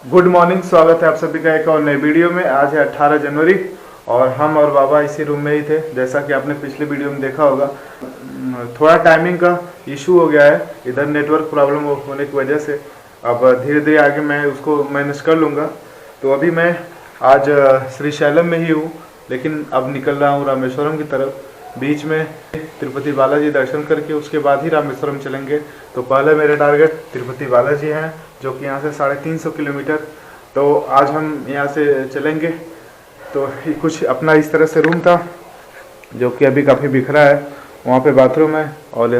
Good morning, स्वागत है आप सभी का एक और नए वीडियो में। आज है 18 जनवरी और हम और बाबा इसी रूम में ही थे। जैसा कि आपने पिछले वीडियो में देखा होगा, थोड़ा टाइमिंग का इशू हो गया है इधर, नेटवर्क प्रॉब्लम होने की वजह से। अब धीरे धीरे आगे मैं उसको मैनेज कर लूँगा। तो अभी मैं आज श्रीशैलम में ही हूँ, लेकिन अब निकल रहा हूँ रामेश्वरम की तरफ। बीच में तिरुपति बालाजी दर्शन करके उसके बाद ही रामेश्वरम चलेंगे। तो पहले मेरे टारगेट तिरुपति बालाजी हैं, जो कि यहाँ से 350 किलोमीटर। तो आज हम यहाँ से चलेंगे। तो कुछ अपना इस तरह से रूम था, जो कि अभी काफ़ी बिखरा है। वहाँ पे बाथरूम है और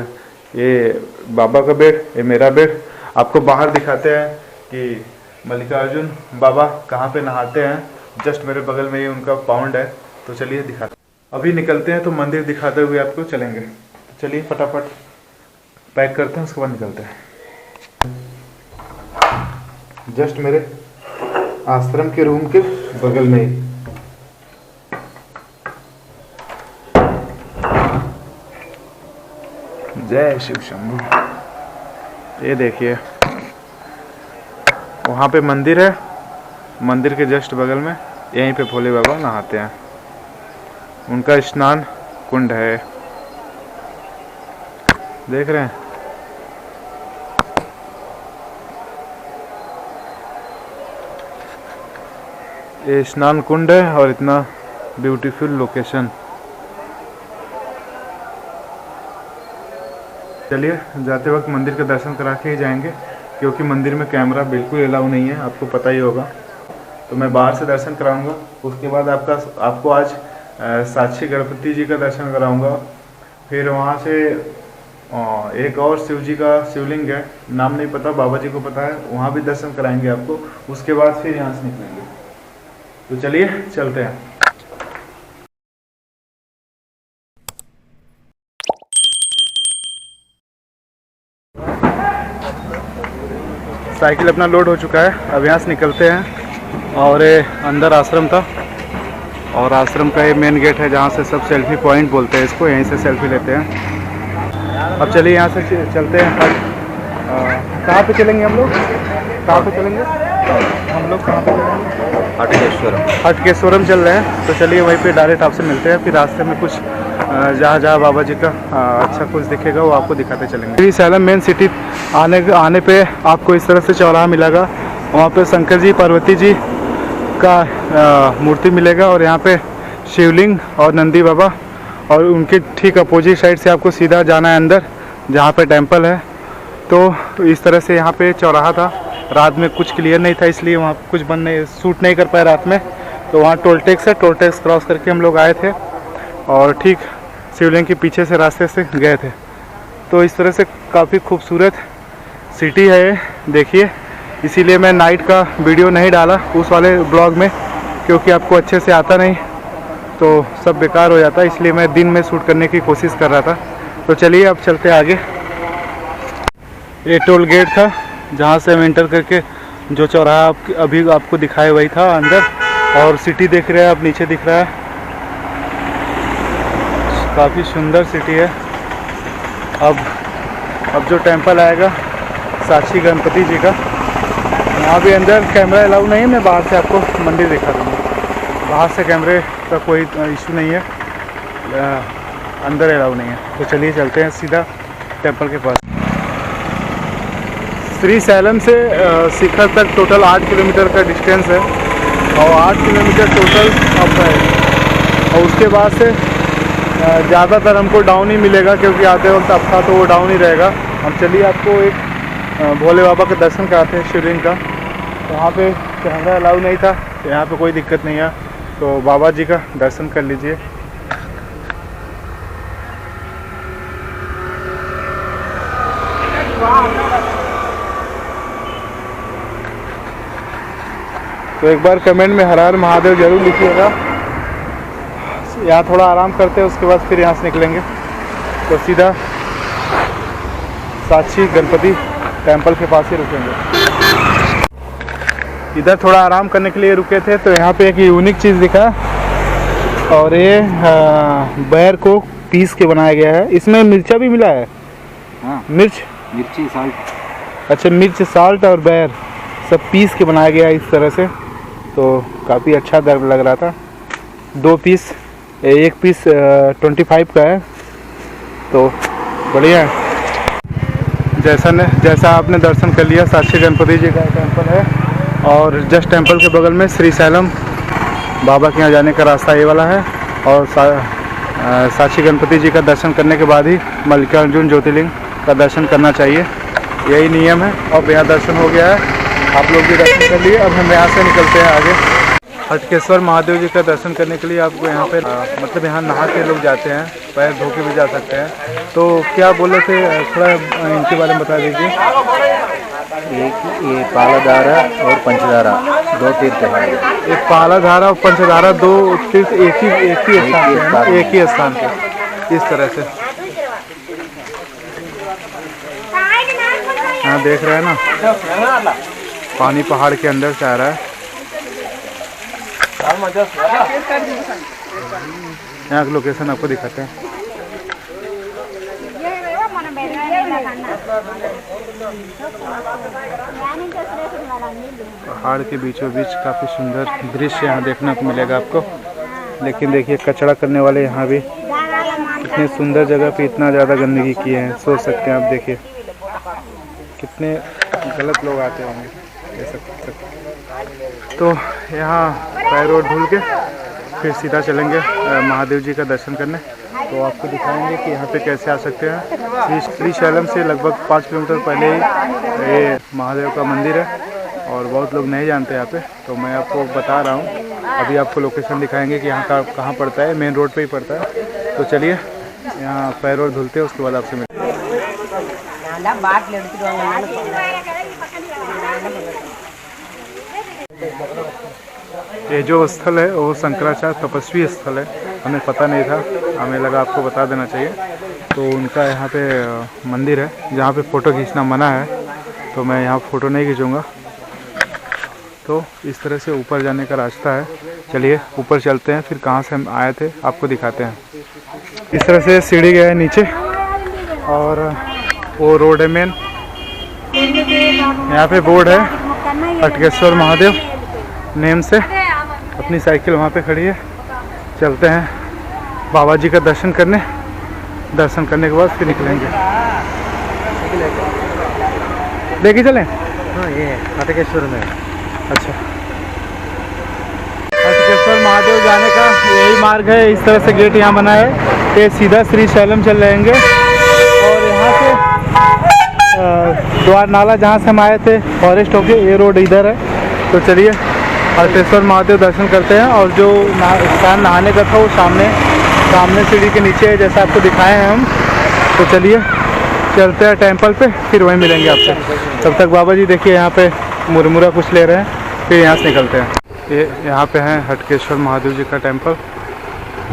ये बाबा का बेड, ये मेरा बेड। आपको बाहर दिखाते हैं कि मल्लिकार्जुन बाबा कहाँ पे नहाते हैं। जस्ट मेरे बगल में ही उनका पाउंड है। तो चलिए दिखाते, अभी निकलते हैं। तो मंदिर दिखाते हुए आपको चलेंगे। चलिए फटाफट पैक करते हैं, उसके बाद निकलते हैं। जस्ट मेरे आश्रम के रूम के बगल में ही। जय शिव शंभू। ये देखिए, वहाँ पे मंदिर है, मंदिर के जस्ट बगल में यहीं पे भोले बाबा नहाते हैं। उनका स्नान कुंड है, देख रहे हैं। ये स्नान कुंड है और इतना ब्यूटीफुल लोकेशन। चलिए जाते वक्त मंदिर के दर्शन करा के ही जाएंगे, क्योंकि मंदिर में कैमरा बिल्कुल अलाउ नहीं है, आपको पता ही होगा। तो मैं बाहर से दर्शन कराऊंगा। उसके बाद आपको आज साक्षी गणपति जी का दर्शन कराऊंगा। फिर वहाँ से एक और शिव जी का शिवलिंग है, नाम नहीं पता, बाबा जी को पता है, वहाँ भी दर्शन कराएंगे आपको। उसके बाद फिर यहाँ से निकलेंगे। तो चलिए चलते हैं। साइकिल अपना लोड हो चुका है, अब यहाँ से निकलते हैं। और अंदर आश्रम था, और आश्रम का ये मेन गेट है जहाँ से सब सेल्फी पॉइंट बोलते हैं इसको, यहीं से सेल्फी लेते हैं। अब चलिए यहाँ से चलते हैं। कहाँ पे चलेंगे हम लोग? कहाँ पे चलेंगे हम लोग? कहाँ पे चलेंगे? हटकेश्वरम चल रहे हैं। तो चलिए वहीं पे डायरेक्ट आपसे मिलते हैं। फिर रास्ते में कुछ जहाँ जहाँ बाबा जी का अच्छा कुछ दिखेगा वो आपको दिखाते चलेंगे। श्रीशैलम मेन सिटी आने पे आपको इस तरह से चौराहा मिलेगा। वहाँ पे शंकर जी पार्वती जी का मूर्ति मिलेगा, और यहाँ पे शिवलिंग और नंदी बाबा, और उनके ठीक अपोजिट साइड से आपको सीधा जाना है अंदर, जहाँ पे टेंपल है। तो इस तरह से यहाँ पे चौराहा था। रात में कुछ क्लियर नहीं था, इसलिए वहाँ कुछ शूट नहीं कर पाए रात में। तो वहाँ टोल टैक्स है, टोल टैक्स क्रॉस करके हम लोग आए थे और ठीक शिवलिंग के पीछे से रास्ते से गए थे। तो इस तरह से काफ़ी खूबसूरत सिटी है, देखिए। इसीलिए मैं नाइट का वीडियो नहीं डाला उस वाले ब्लॉग में, क्योंकि आपको अच्छे से आता नहीं तो सब बेकार हो जाता, इसलिए मैं दिन में शूट करने की कोशिश कर रहा था। तो चलिए अब चलते आगे। ये टोल गेट था जहाँ से हम एंटर करके जो चौराहा अभी आपको दिखाया वही था अंदर। और सिटी देख रहे हैं आप, नीचे दिख रहा है, काफ़ी सुंदर सिटी है। अब जो टेंपल आएगा साक्षी गणपति जी का, वहाँ भी अंदर कैमरा अलाउ नहीं है। मैं बाहर से आपको मंदिर दिखा दूँगा। बाहर से कैमरे का कोई इशू नहीं है, अंदर अलाउ नहीं है। तो चलिए चलते हैं सीधा टेंपल के पास। श्रीशैलम से शिखर तक टोटल 8 किलोमीटर का डिस्टेंस है, और 8 किलोमीटर टोटल अप है। और उसके बाद से ज़्यादातर हमको डाउन ही मिलेगा, क्योंकि आते वक्त अप था तो वो डाउन ही रहेगा। हम चलिए आपको एक भोले बाबा का दर्शन कराते हैं, शिवलिंग का। वहाँ पे कैमरा अलाउ नहीं था, तो यहाँ पे कोई दिक्कत नहीं है। तो बाबा जी का दर्शन कर लीजिए। तो एक बार कमेंट में हर हर महादेव जरूर लिखिएगा। यहाँ थोड़ा आराम करते हैं, उसके बाद फिर यहाँ से निकलेंगे। तो सीधा साक्षी गणपति टेंपल के पास ही रुकेंगे। इधर थोड़ा आराम करने के लिए रुके थे, तो यहाँ पे एक यूनिक चीज़ दिखा, और ये बैर को पीस के बनाया गया है। इसमें मिर्चा भी मिला है। हाँ, मिर्ची साल्ट। अच्छा, मिर्च साल्ट और बैर सब पीस के बनाया गया इस तरह से, तो काफ़ी अच्छा लग रहा था। 2 पीस, 1 पीस 25 का है, तो बढ़िया है। जैसा आपने दर्शन कर लिया, साक्षी गणपति जी का टेम्पल है और जस्ट टेम्पल के बगल में श्री शैलम बाबा के यहाँ जाने का रास्ता ये वाला है। और साक्षी गणपति जी का दर्शन करने के बाद ही मल्लिकार्जुन ज्योतिर्लिंग का दर्शन करना चाहिए, यही नियम है। और यहाँ दर्शन हो गया है, आप लोग भी दर्शन कर लिए। अब हम यहाँ से निकलते हैं आगे। हटकेश्वर महादेव जी का दर्शन करने के लिए आपको यहाँ पे मतलब यहाँ नहा के लोग जाते हैं, पैर धो के भी जा सकते हैं। तो क्या बोले थे, थोड़ा इनके बारे में बता दीजिए। ये पालाधारा और पंचधारा 2 तीर्थ है। एक पालाधारा और पंचधारा 2 तीर्थ एक ही स्थान पे इस तरह से यहाँ देख रहे हैं ना, पानी पहाड़ के अंदर से आ रहा है। यहाँ की लोकेशन आपको दिखाते हैं। पहाड़ के बीचों बीच काफ़ी सुंदर दृश्य यहाँ देखने को मिलेगा आपको। लेकिन देखिए कचरा करने वाले यहाँ भी इतने सुंदर जगह पे इतना ज़्यादा गंदगी किए हैं, सोच सकते हैं आप। देखिए कितने गलत लोग आते होंगे ऐसा। तो यहाँ पैर और धुल के फिर सीधा चलेंगे महादेव जी का दर्शन करने। तो आपको दिखाएंगे कि यहाँ पे कैसे आ सकते हैं। श्री शैलम से लगभग 5 किलोमीटर पहले ही ये महादेव का मंदिर है और बहुत लोग नहीं जानते यहाँ पे, तो मैं आपको बता रहा हूँ। अभी आपको लोकेशन दिखाएंगे कि यहाँ का कहाँ पड़ता है, मेन रोड पे ही पड़ता है। तो चलिए यहाँ पैर और धुलते हैं, उसके बाद आपसे मिलते हैं। ये जो स्थल है वो शंकराचार्य तपस्वी स्थल है, हमें पता नहीं था, हमें लगा आपको बता देना चाहिए। तो उनका यहाँ पे मंदिर है जहाँ पे फ़ोटो खींचना मना है, तो मैं यहाँ फ़ोटो नहीं खींचूँगा। तो इस तरह से ऊपर जाने का रास्ता है। चलिए ऊपर चलते हैं, फिर कहाँ से हम आए थे आपको दिखाते हैं। इस तरह से सीढ़ी गया है नीचे और वो रोड है मेन। यहाँ पे बोर्ड है हटकेश्वर महादेव नेम से, अपनी साइकिल वहाँ पे खड़ी है। चलते हैं बाबा जी का दर्शन करने, दर्शन करने के बाद फिर निकलेंगे। देखिए चलें। हाँ ये हटकेश्वर में। अच्छा, हटकेश्वर महादेव जाने का यही मार्ग है। इस तरह से गेट यहाँ बना है, ये सीधा श्री शैलम चल जाएंगे और यहाँ से द्वार नाला जहाँ से हम आए थे फॉरेस्ट होके ये रोड इधर है। तो चलिए हटकेश्वर महादेव दर्शन करते हैं। और जो स्थान नहाने का था वो सामने सीढ़ी के नीचे है, जैसा आपको दिखाए हैं हम। तो चलिए चलते हैं टेंपल पे, फिर वहीं मिलेंगे आपसे। तब तक बाबा जी देखिए यहाँ पे मुरमुरा कुछ ले रहे हैं, फिर यहाँ से निकलते हैं। ये यहाँ पे हैं हटकेश्वर महादेव जी का टेंपल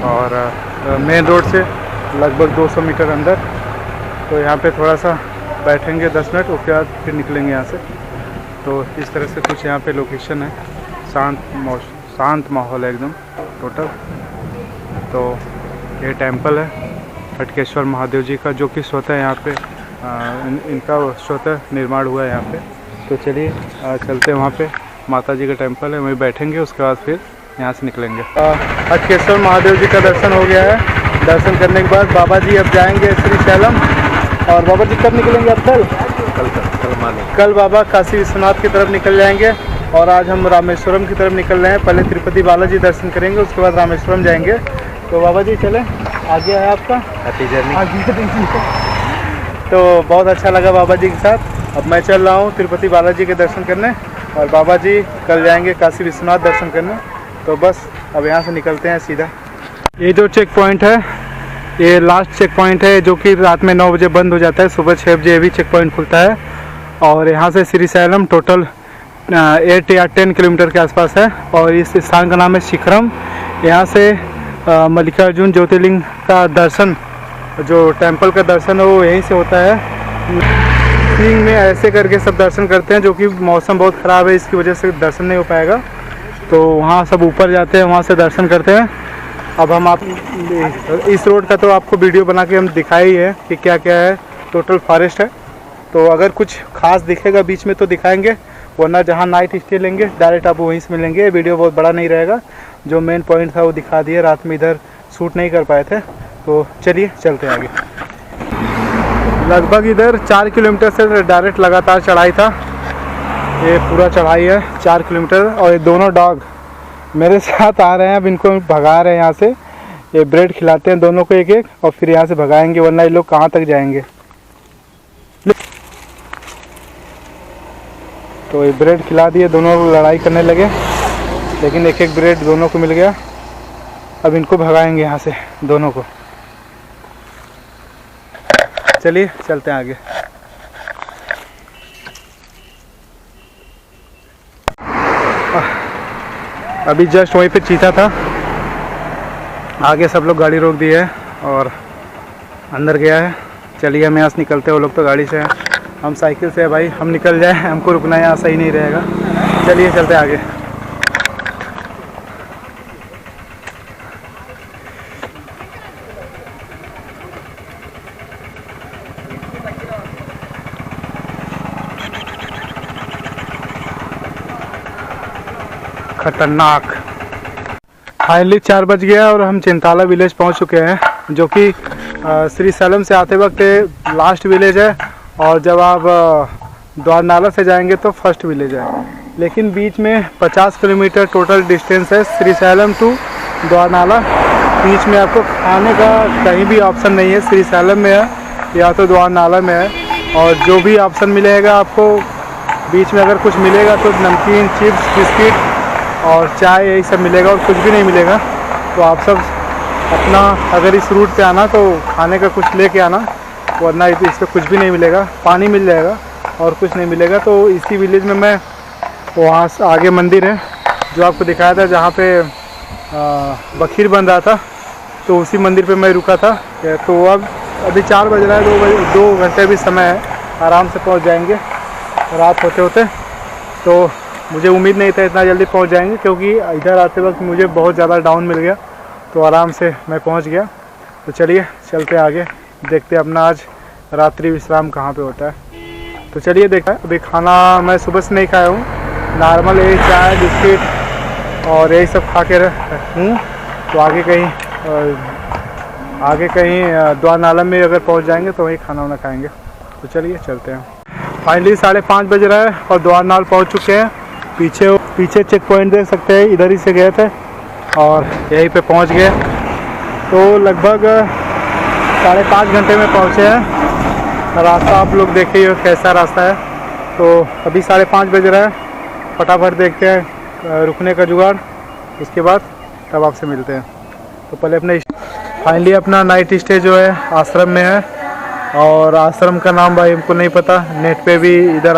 और मेन रोड से लगभग 200 मीटर अंदर। तो यहाँ पे थोड़ा सा बैठेंगे 10 मिनट, उसके बाद फिर निकलेंगे यहाँ से। तो इस तरह से कुछ यहाँ पे लोकेशन है, शांत माहौल है एकदम टोटल। तो ये टेंपल है हटकेश्वर महादेव जी का, जो कि स्वतः यहाँ पे इनका स्वतः निर्माण हुआ है यहाँ पे। तो चलिए चलते हैं वहाँ पे, माता जी का टेंपल है, वहीं बैठेंगे, उसके बाद फिर यहाँ से निकलेंगे। हटकेश्वर महादेव जी का दर्शन हो गया है। दर्शन करने के बाद बाबा जी अब जाएंगे श्री शैलम। और बाबा जी कब निकलेंगे अब? कल बाबा काशी विश्वनाथ की तरफ निकल जाएंगे। और आज हम रामेश्वरम की तरफ निकल रहे हैं। पहले तिरुपति बालाजी दर्शन करेंगे, उसके बाद रामेश्वरम जाएंगे। तो बाबा जी चलें, आगे है आपका हैप्पी जर्नी। तो बहुत अच्छा लगा बाबा जी के साथ। अब मैं चल रहा हूँ तिरुपति बालाजी के दर्शन करने और बाबा जी कल जाएंगे काशी विश्वनाथ दर्शन करने। तो बस अब यहाँ से निकलते हैं सीधा। ये जो चेक पॉइंट है ये लास्ट चेक पॉइंट है, जो कि रात में 9 बजे बंद हो जाता है, सुबह 6 बजे भी चेक पॉइंट खुलता है। और यहाँ से श्री शैलम टोटल 8 या 10 किलोमीटर के आसपास है। और इस स्थान का नाम है शिखरम। यहाँ से मल्लिकार्जुन ज्योतिर्लिंग का दर्शन, जो टेंपल का दर्शन है वो यहीं से होता है। सिंह में ऐसे करके सब दर्शन करते हैं, जो कि मौसम बहुत ख़राब है, इसकी वजह से दर्शन नहीं हो पाएगा। तो वहाँ सब ऊपर जाते हैं, वहाँ से दर्शन करते हैं। अब हम आप इस रोड का तो आपको वीडियो बना के हम दिखाई है कि क्या क्या है। टोटल फॉरेस्ट है, तो अगर कुछ खास दिखेगा बीच में तो दिखाएंगे, वरना जहाँ नाइट स्टे लेंगे डायरेक्ट आप वहीं से मिलेंगे। वीडियो बहुत बड़ा नहीं रहेगा, जो मेन पॉइंट था वो दिखा दिया, रात में इधर शूट नहीं कर पाए थे। तो चलिए चलते हैं आगे। लगभग इधर 4 किलोमीटर से डायरेक्ट लगातार चढ़ाई था, ये पूरा चढ़ाई है 4 किलोमीटर। और ये दोनों डॉग मेरे साथ आ रहे हैं, अब इनको भगा रहे हैं यहाँ से। ये ब्रेड खिलाते हैं दोनों को एक एक, और फिर यहाँ से भगाएंगे, वरना ये लोग कहाँ तक जाएंगे। तो ये ब्रेड खिला दिए, दोनों लड़ाई करने लगे, लेकिन एक एक ब्रेड दोनों को मिल गया। अब इनको भगाएंगे यहाँ से दोनों को। चलिए चलते हैं आगे। अभी जस्ट वहीं पे चीता था, आगे सब लोग गाड़ी रोक दी है और अंदर गया है। चलिए हम यहाँ से निकलते हैं, वो लोग तो गाड़ी से हैं, हम साइकिल से है भाई, हम निकल जाए, हमको रुकना यहाँ सही नहीं रहेगा। चलिए चलते हैं आगे। खतरनाक। फाइनली 4 बज गया और हम चिंताला विलेज पहुंच चुके हैं, जो कि श्री सैलम से आते वक्त लास्ट विलेज है, और जब आप द्वारनाला से जाएंगे तो फर्स्ट विलेज है। लेकिन बीच में 50 किलोमीटर टोटल डिस्टेंस है श्री सैलम टू द्वारनाला। बीच में आपको खाने का कहीं भी ऑप्शन नहीं है, श्री सैलम में है या तो द्वारनाला में है। और जो भी ऑप्शन मिलेगा आपको बीच में, अगर कुछ मिलेगा तो नमकीन, चिप्स, बिस्किट और चाय, यही सब मिलेगा, और कुछ भी नहीं मिलेगा। तो आप सब अपना अगर इस रूट पे आना तो खाने का कुछ लेके आना, वरना इस पर कुछ भी नहीं मिलेगा। पानी मिल जाएगा और कुछ नहीं मिलेगा। तो इसी विलेज में मैं, वहाँ से आगे मंदिर है जो आपको दिखाया था, जहाँ पे बखीर बन रहा था, तो उसी मंदिर पे मैं रुका था। तो अब अभी 4 बज रहा है, 2 घंटे भी समय है, आराम से पहुँच जाएंगे रात होते होते। तो मुझे उम्मीद नहीं था इतना जल्दी पहुंच जाएंगे, क्योंकि इधर आते वक्त मुझे बहुत ज़्यादा डाउन मिल गया, तो आराम से मैं पहुंच गया। तो चलिए चलते आगे, देखते अपना आज रात्रि विश्राम कहाँ पे होता है। तो चलिए देखते हैं। अभी खाना मैं सुबह से नहीं खाया हूँ, नॉर्मल यही चाय, बिस्किट और यही सब खा के हूँ। तो आगे कहीं द्वारनाला में अगर पहुँच जाएंगे तो वहीं खाना वाना खाएँगे। तो चलिए चलते हैं। फाइनली 5:30 बज रहा है और द्वारनाल पहुँच चुके हैं। पीछे चेक पॉइंट देख सकते हैं, इधर ही से गए थे और यहीं पे पहुंच गए। तो लगभग 5.5 घंटे में पहुंचे हैं। रास्ता आप लोग देखिए कैसा रास्ता है। तो अभी 5:30 बज रहा है, फटाफट देखते हैं रुकने का जुगाड़, उसके बाद तब आपसे मिलते हैं। तो पहले अपने फाइनली अपना नाइट स्टे जो है आश्रम में है, और आश्रम का नाम भाई हमको नहीं पता, नेट पे भी इधर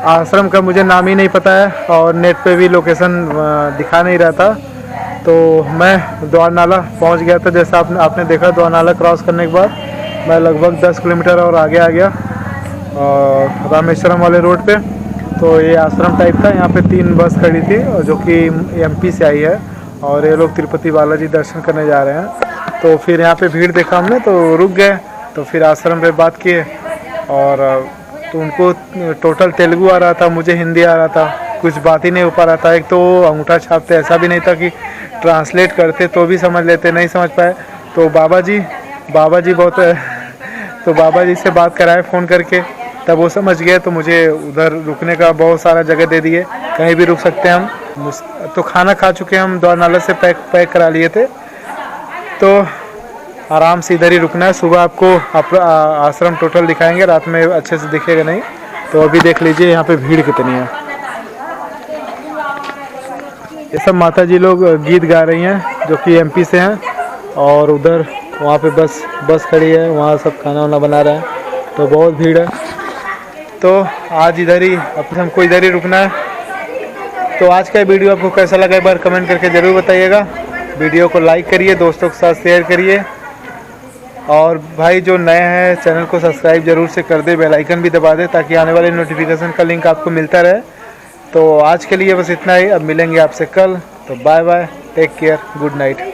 आश्रम का मुझे नाम ही नहीं पता है, और नेट पे भी लोकेशन दिखा नहीं रहा था। तो मैं द्वारनाला पहुंच गया था, जैसा आपने देखा। द्वारनाला क्रॉस करने के बाद मैं लगभग 10 किलोमीटर और आगे आ गया, और रामेश्वरम वाले रोड पे। तो ये आश्रम टाइप था, यहाँ पे 3 बस खड़ी थी, जो कि MP से आई है, और ये लोग तिरुपति बालाजी दर्शन करने जा रहे हैं। तो फिर यहाँ पे भीड़ देखा हमने तो रुक गए। तो फिर आश्रम पे बात किए, और तो उनको टोटल तेलुगु आ रहा था, मुझे हिंदी आ रहा था, कुछ बात ही नहीं हो पा रहा था। एक तो अंगूठा छापते, ऐसा भी नहीं था कि ट्रांसलेट करते तो भी समझ लेते, नहीं समझ पाए। तो बाबा जी बहुत तो बाबा जी से बात कराए फ़ोन करके, तब वो समझ गए। तो मुझे उधर रुकने का बहुत सारा जगह दे दिए, कहीं भी रुक सकते हैं हम। तो खाना खा चुके हम, द्वारनाला से पैक करा लिए थे, तो आराम से इधर ही रुकना है। सुबह आपको आश्रम टोटल दिखाएंगे, रात में अच्छे से दिखेगा नहीं। तो अभी देख लीजिए यहाँ पे भीड़ कितनी है। ये सब माता जी लोग गीत गा रही हैं, जो कि MP से हैं, और उधर वहाँ पे बस खड़ी है, वहाँ सब खाना वाना बना रहे हैं। तो बहुत भीड़ है। तो आज इधर ही, अब हमको इधर ही रुकना है। तो आज का वीडियो आपको कैसा लगा एक बार कमेंट करके ज़रूर बताइएगा। वीडियो को लाइक करिए, दोस्तों के साथ शेयर करिए, और भाई जो नए हैं चैनल को सब्सक्राइब जरूर से कर दे, बेल आइकन भी दबा दे, ताकि आने वाले नोटिफिकेशन का लिंक आपको मिलता रहे। तो आज के लिए बस इतना ही, अब मिलेंगे आपसे कल। तो bye bye, take care, good night.